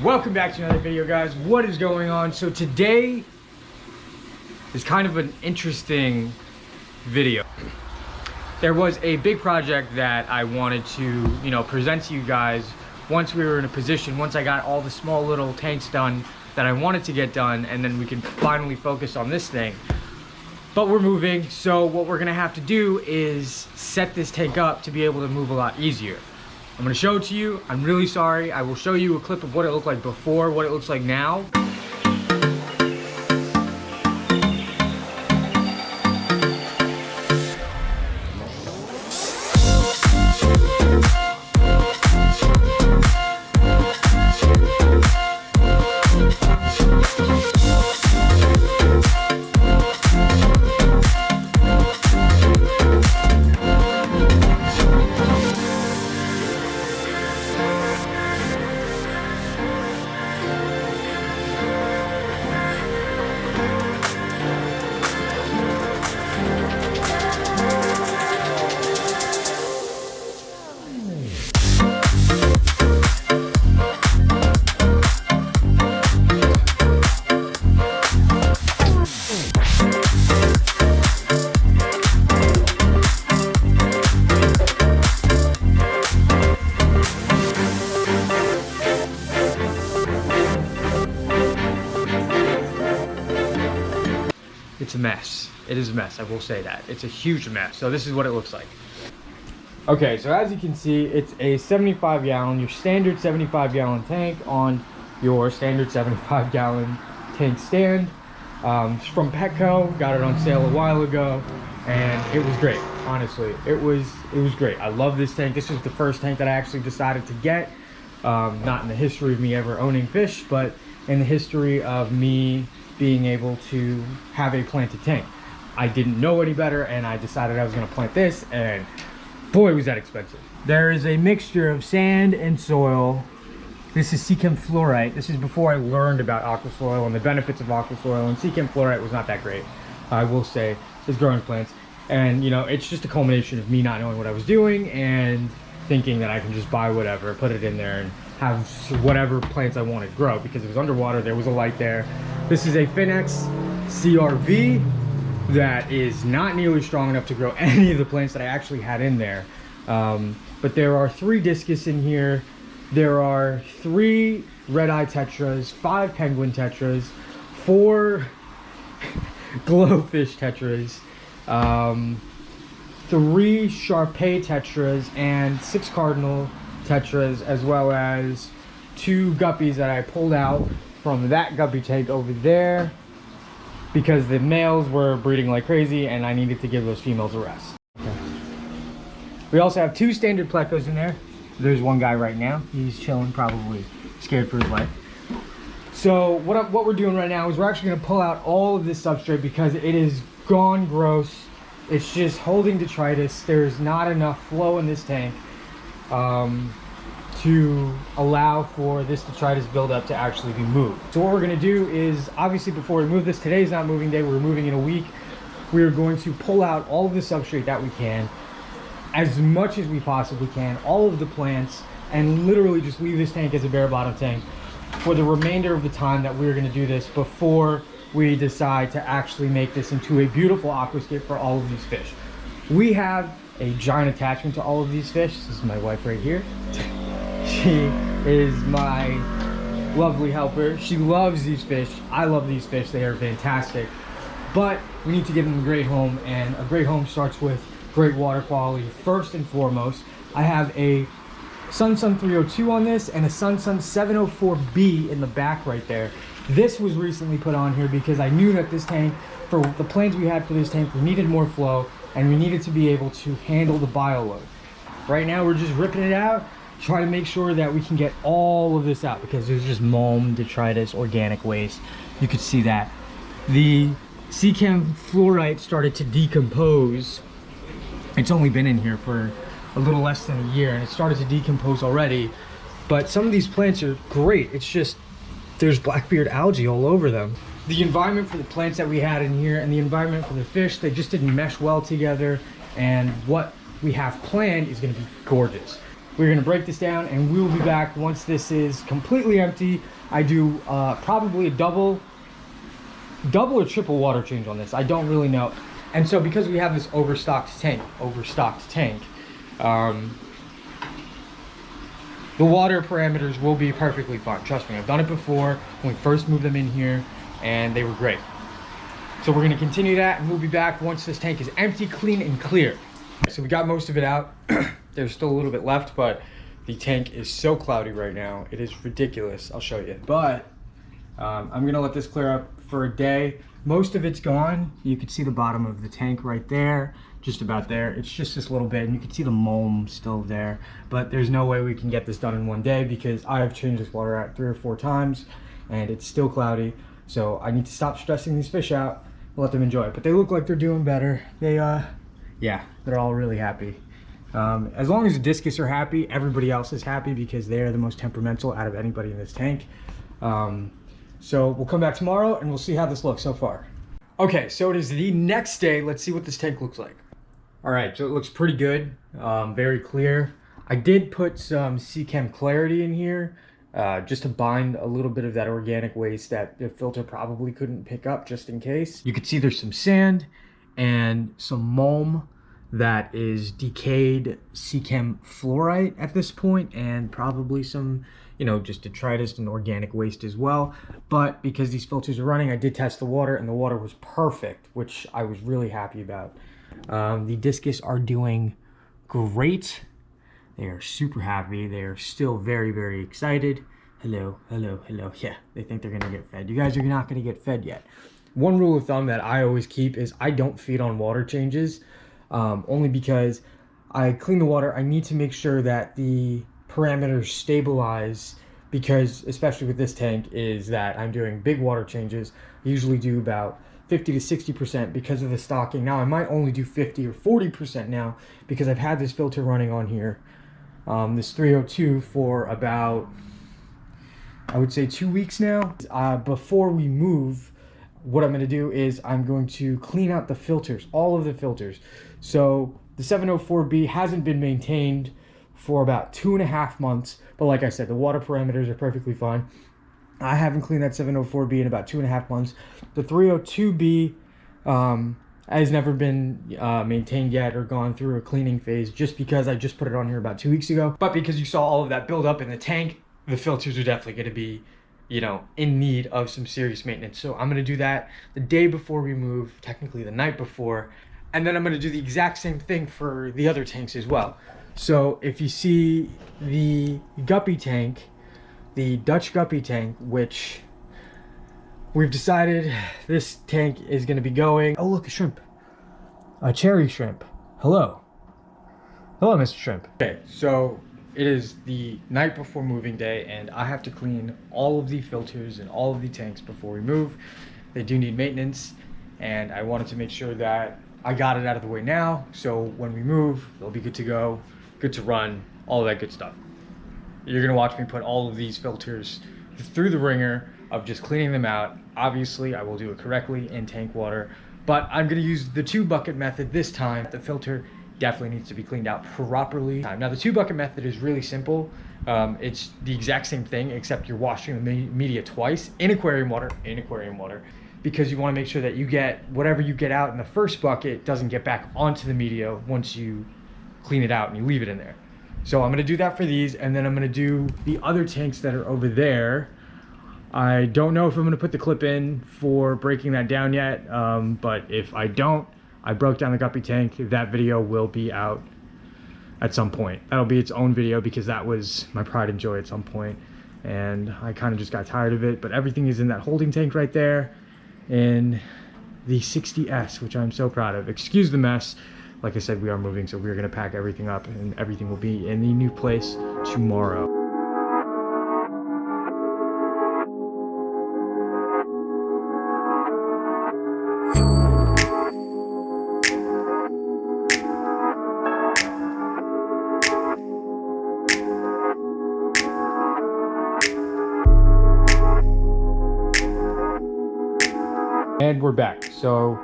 Welcome back to another video, guys. What is going on? So today is kind of an interesting video. There was a big project that I wanted to, present to you guys once we were in a position, once I got all the small little tanks done that I wanted to get done, and then we can finally focus on this thing. But we're moving, so what we're gonna have to do is set this tank up to be able to move a lot easier. I'm gonna show it to you. I'm really sorry. I will show you a clip of what it looked like before, what it looks like now. It's a mess. It is a mess, I will say that. It's a huge mess. So this is what it looks like. Okay, so as you can see, it's a 75 gallon, your standard 75 gallon tank on your standard 75 gallon tank stand. It's from Petco, got it on sale a while ago, and it was great, honestly. It was great. I love this tank. This was the first tank that I actually decided to get. Not in the history of me ever owning fish, but in the history of me being able to have a planted tank. I didn't know any better, and I decided I was gonna plant this, and boy, was that expensive. There is a mixture of sand and soil. This is Seachem Fluorite. This is before I learned about aquasoil and the benefits of aquasoil, and Seachem Fluorite was not that great, I will say, as growing plants. And it's just a culmination of me not knowing what I was doing and thinking that I can just buy whatever, put it in there, and have whatever plants I wanted to grow, because it was underwater, there was a light there. This is a Finex CRV that is not nearly strong enough to grow any of the plants that I actually had in there. But there are 3 discus in here. There are 3 red-eye tetras, 5 penguin tetras, 4 glowfish tetras, 3 Sharpei tetras, and 6 cardinal tetras, as well as 2 guppies that I pulled out from that guppy tank over there because the males were breeding like crazy and I needed to give those females a rest. Okay. We also have 2 standard plecos in there. There's one guy right now. He's chilling, probably scared for his life. So what we're doing right now is we're actually going to pull out all of this substrate because it is gone gross. It's just holding detritus. There's not enough flow in this tank to allow for this detritus buildup to actually be moved. So what we're going to do is, obviously before we move this, today's not moving day, we're moving in a week. We're going to pull out all of the substrate that we can, as much as we possibly can, all of the plants, and literally just leave this tank as a bare bottom tank for the remainder of the time that we're going to do this, before we decide to actually make this into a beautiful aquascape for all of these fish. We have a giant attachment to all of these fish. This is my wife right here. She is my lovely helper. She loves these fish. I love these fish. They are fantastic. But we need to give them a great home, and a great home starts with great water quality first and foremost. I have a Sun-Sun 302 on this and a Sun-Sun 704B in the back right there. This was recently put on here because I knew that this tank, for the plans we had for this tank, we needed more flow and we needed to be able to handle the bio load. Right now we're just ripping it out, try to make sure that we can get all of this out, because there's just mulm, detritus, organic waste. You could see that. The Seachem Fluorite started to decompose. It's only been in here for a little less than a year and it started to decompose already. But some of these plants are great. It's just, there's blackbeard algae all over them. The environment for the plants that we had in here and the environment for the fish, they just didn't mesh well together. And what we have planned is going to be gorgeous. We're gonna break this down and we'll be back once this is completely empty. I do probably a double or triple water change on this. I don't really know. And so because we have this overstocked tank, the water parameters will be perfectly fine. Trust me, I've done it before when we first moved them in here and they were great. So we're gonna continue that and we'll be back once this tank is empty, clean, and clear. So we got most of it out. There's still a little bit left, but the tank is so cloudy right now. It is ridiculous. I'll show you. But I'm gonna let this clear up for a day. Most of it's gone. You can see the bottom of the tank right there, just about there. It's just this little bit, and you can see the mulm still there. But there's no way we can get this done in one day because I have changed this water out 3 or 4 times, and it's still cloudy. So I need to stop stressing these fish out and let them enjoy it. But they look like they're doing better. They, yeah, they're all really happy. As long as the discus are happy, everybody else is happy because they're the most temperamental out of anybody in this tank. So we'll come back tomorrow and we'll see how this looks so far. Okay, so it is the next day. Let's see what this tank looks like. All right, so it looks pretty good, very clear. I did put some Seachem Clarity in here just to bind a little bit of that organic waste that the filter probably couldn't pick up, just in case. You can see there's some sand and some mulm that is decayed Seachem fluorite at this point, and probably some, you know, just detritus and organic waste as well. But because these filters are running, I did test the water and the water was perfect, which I was really happy about. The discus are doing great. They are super happy. They are still very, very excited. Hello, hello, hello. Yeah, they think they're gonna get fed. You guys are not gonna get fed yet. One rule of thumb that I always keep is I don't feed on water changes. Only because I clean the water. I need to make sure that the parameters stabilize, because especially with this tank is that I'm doing big water changes. I usually do about 50 to 60% because of the stocking. Now I might only do 50 or 40% now because I've had this filter running on here, this 302 for about, I would say 2 weeks now. Before we move, what I'm going to do is I'm going to clean out the filters, all of the filters. So the 704B hasn't been maintained for about 2.5 months, but like I said, the water parameters are perfectly fine. I haven't cleaned that 704B in about 2.5 months. The 302B has never been maintained yet or gone through a cleaning phase, just because I just put it on here about 2 weeks ago. But because you saw all of that build up in the tank, the filters are definitely going to be, you know, in need of some serious maintenance. So I'm going to do that the day before we move, technically the night before, and then I'm going to do the exact same thing for the other tanks as well. So if you see the guppy tank, the Dutch guppy tank, which we've decided this tank is going to be going. Oh, look, a shrimp, a cherry shrimp. Hello, hello, Mr. Shrimp. Okay, so it is the night before moving day, and I have to clean all of the filters and all of the tanks before we move. They do need maintenance, and I wanted to make sure that I got it out of the way now, so when we move, they'll be good to go, good to run, all of that good stuff. You're gonna watch me put all of these filters through the ringer of just cleaning them out. Obviously, I will do it correctly in tank water, but I'm gonna use the 2-bucket method this time. The filter definitely needs to be cleaned out properly. Now the 2-bucket method is really simple. It's the exact same thing, except you're washing the media twice in aquarium water, because you want to make sure that you get whatever you get out in the first bucket doesn't get back onto the media once you clean it out and you leave it in there. So I'm going to do that for these, and then I'm going to do the other tanks that are over there. I don't know if I'm going to put the clip in for breaking that down yet, but if I don't, I broke down the guppy tank. That video will be out at some point. That'll be its own video because that was my pride and joy at some point, and I kind of just got tired of it. But everything is in that holding tank right there in the 60S, which I'm so proud of. Excuse the mess. Like I said, we are moving, so we're going to pack everything up, and everything will be in the new place tomorrow. And we're back. So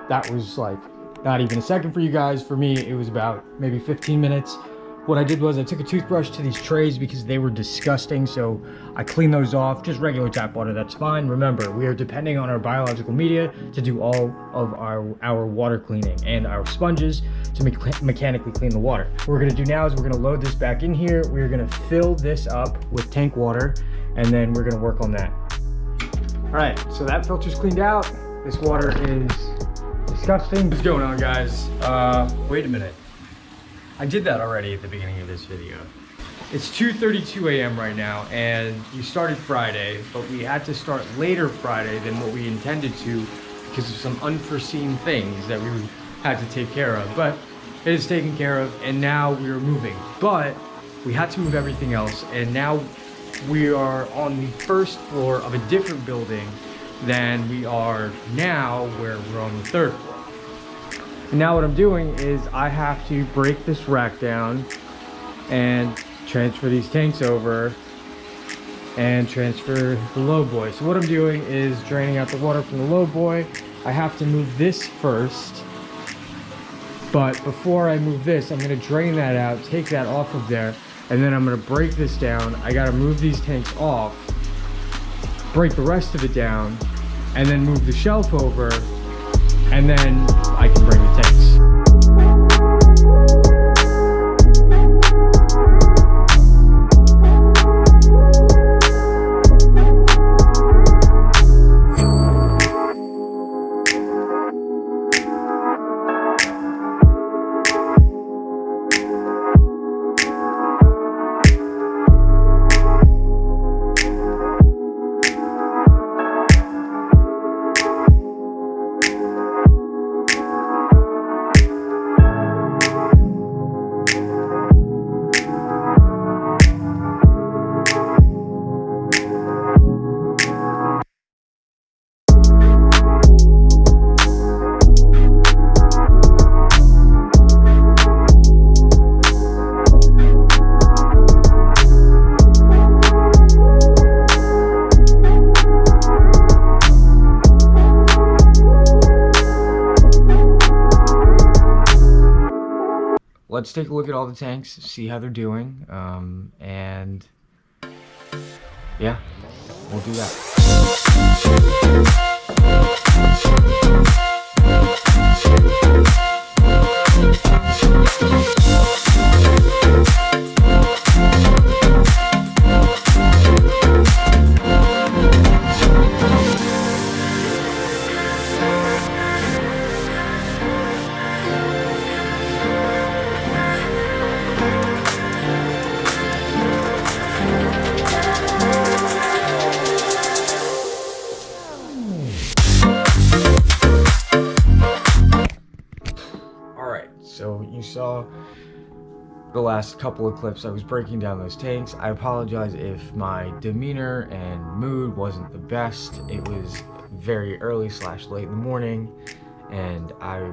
that was like not even a second for you guys. For me, it was about maybe 15 minutes. what I did was I took a toothbrush to these trays because they were disgusting, so I cleaned those off. Just regular tap water, that's fine. Remember, we are depending on our biological media to do all of our water cleaning and our sponges to mechanically clean the water. What we're gonna do now is we're gonna load this back in here. We're gonna fill this up with tank water, and then we're gonna work on that. All right, so that filter's cleaned out. This water is disgusting. What's going on, guys? Wait a minute. I did that already at the beginning of this video. It's 2:32 a.m. right now, and we started Friday, but we had to start later Friday than what we intended to because of some unforeseen things that we had to take care of. But it is taken care of, and now we're moving. But we had to move everything else, and now we are on the first floor of a different building than we are now, where we're on the third floor. And now what I'm doing is I have to break this rack down and transfer these tanks over and transfer the low boy. So what I'm doing is draining out the water from the low boy. I have to move this first, but before I move this, I'm gonna drain that out, take that off of there, and then I'm gonna break this down. I gotta move these tanks off, break the rest of it down, and then move the shelf over, and then I can bring the tanks. Let's take a look at all the tanks, see how they're doing, and yeah, we'll do that. So you saw the last couple of clips I was breaking down those tanks. I apologize if my demeanor and mood wasn't the best. It was very early / late in the morning, and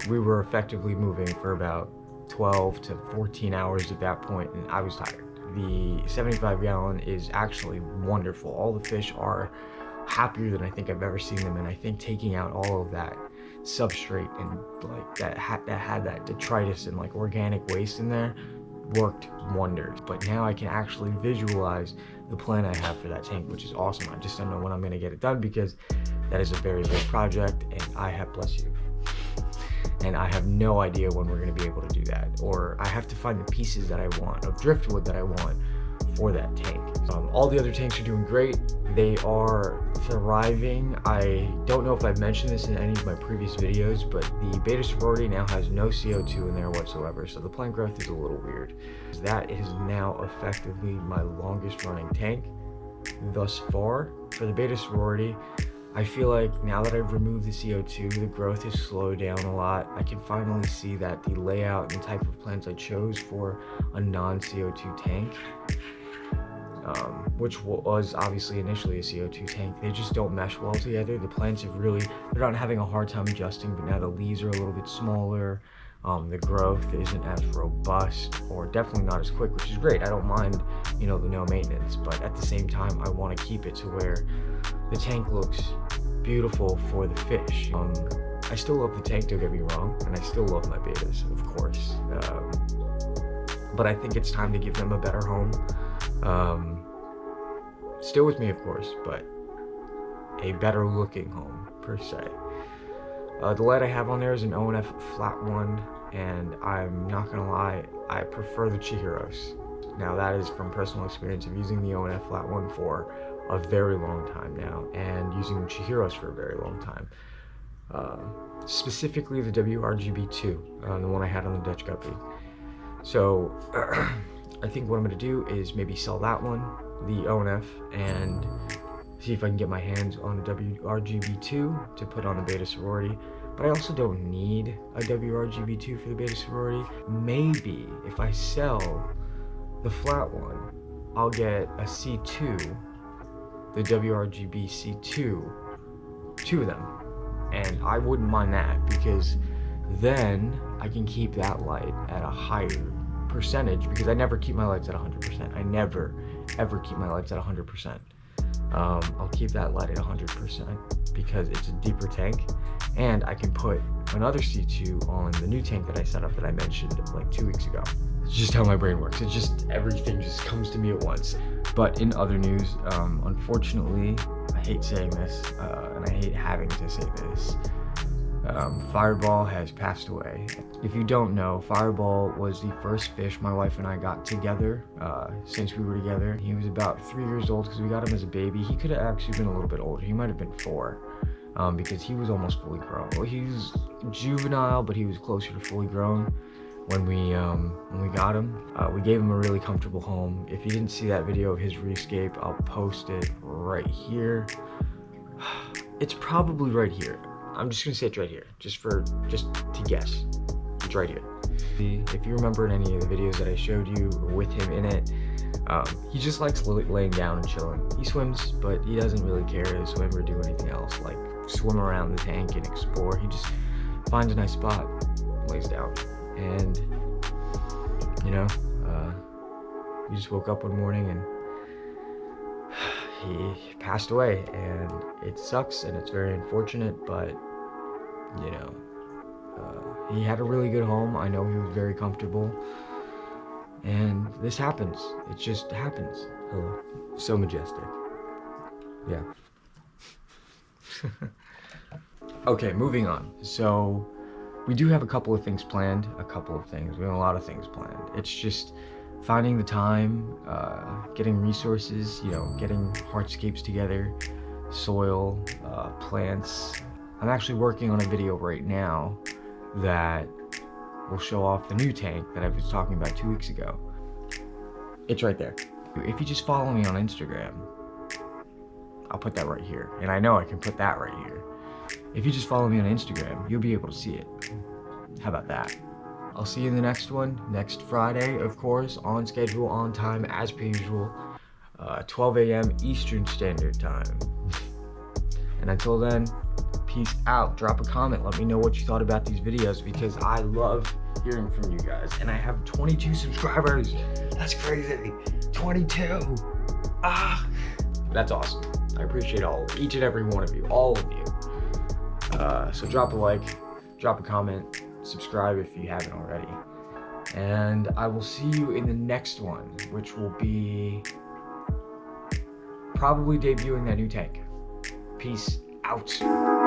we were effectively moving for about 12 to 14 hours at that point, and I was tired. The 75 gallon is actually wonderful. All the fish are happier than I think I've ever seen them, and I think taking out all of that substrate and like that had that detritus and like organic waste in there worked wonders. But now I can actually visualize the plan I have for that tank, which is awesome. I just don't know when I'm going to get it done because that is a very big project, and I have, bless you, and I have no idea when we're going to be able to do that, or I have to find the pieces that I want of driftwood that I want for that tank. All the other tanks are doing great. They are thriving. I don't know if I've mentioned this in any of my previous videos, but the Beta Sorority now has no CO2 in there whatsoever, so the plant growth is a little weird. That is now effectively my longest running tank thus far. For the Beta Sorority, I feel like now that I've removed the CO2, the growth has slowed down a lot. I can finally see that the layout and type of plants I chose for a non-CO2 tank, which was obviously initially a CO2 tank, they just don't mesh well together. The plants have really, they're not having a hard time adjusting, but now the leaves are a little bit smaller. The growth isn't as robust, or definitely not as quick, which is great. I don't mind, you know, the no maintenance, but at the same time, I want to keep it to where the tank looks beautiful for the fish. I still love the tank, don't get me wrong, and I still love my betas, of course. but I think it's time to give them a better home. Still with me, of course, but a better looking home, per se. The light I have on there is an ONF flat one, and I'm not gonna lie, I prefer the Chihiros. Now that is from personal experience of using the ONF flat one for a very long time now, and using the Chihiros for a very long time. Specifically the WRGB2, the one I had on the Dutch Guppy. So I think what I'm gonna do is maybe sell that one, the ONF, and see if I can get my hands on a WRGB2 to put on a Beta Sorority. But I also don't need a WRGB2 for the Beta Sorority. Maybe if I sell the flat one, I'll get a C2, the WRGB C2, 2 of them. And I wouldn't mind that, because then I can keep that light at a higher percentage, because I never keep my lights at 100%. I never, ever keep my lights at 100%. I'll keep that light at 100% because it's a deeper tank, and I can put another C2 on the new tank that I set up that I mentioned like 2 weeks ago. It's just how my brain works. It's just, everything just comes to me at once. But in other news, unfortunately, I hate saying this, and I hate having to say this, Fireball has passed away. If you don't know, Fireball was the first fish my wife and I got together since we were together. He was about 3 years old because we got him as a baby. He could have actually been a little bit older. He might have been 4 because he was almost fully grown. Well, he was juvenile, but he was closer to fully grown when we got him. We gave him a really comfortable home. If you didn't see that video of his re-escape, I'll post it right here. It's probably right here. I'm just gonna say it's right here, just to guess. It's right here. If you remember in any of the videos that I showed you with him in it, he just likes laying down and chilling. He swims, but he doesn't really care to swim or do anything else, like swim around the tank and explore. He just finds a nice spot, lays down, and you know, we just woke up one morning and he passed away, and it sucks and it's very unfortunate, but you know, he had a really good home. I know he was very comfortable, and this happens. It just happens. Hello. So majestic. Yeah. Okay, moving on. So we do have a couple of things planned. We have a lot of things planned. It's just finding the time, getting resources, you know, getting hardscapes together, soil, plants. I'm actually working on a video right now that will show off the new tank that I was talking about 2 weeks ago. It's right there. If you just follow me on Instagram, I'll put that right here. And I know I can put that right here. If you just follow me on Instagram, you'll be able to see it. How about that? I'll see you in the next one, next Friday, of course, on schedule, on time, as per usual, 12 a.m. Eastern Standard Time. And until then, peace out. Drop a comment. Let me know what you thought about these videos, because I love hearing from you guys. And I have 22 subscribers. That's crazy. 22. Ah, that's awesome. I appreciate each and every one of you, all of you. So drop a like, drop a comment, subscribe if you haven't already. And I will see you in the next one, which will be probably debuting that new tank. Peace out.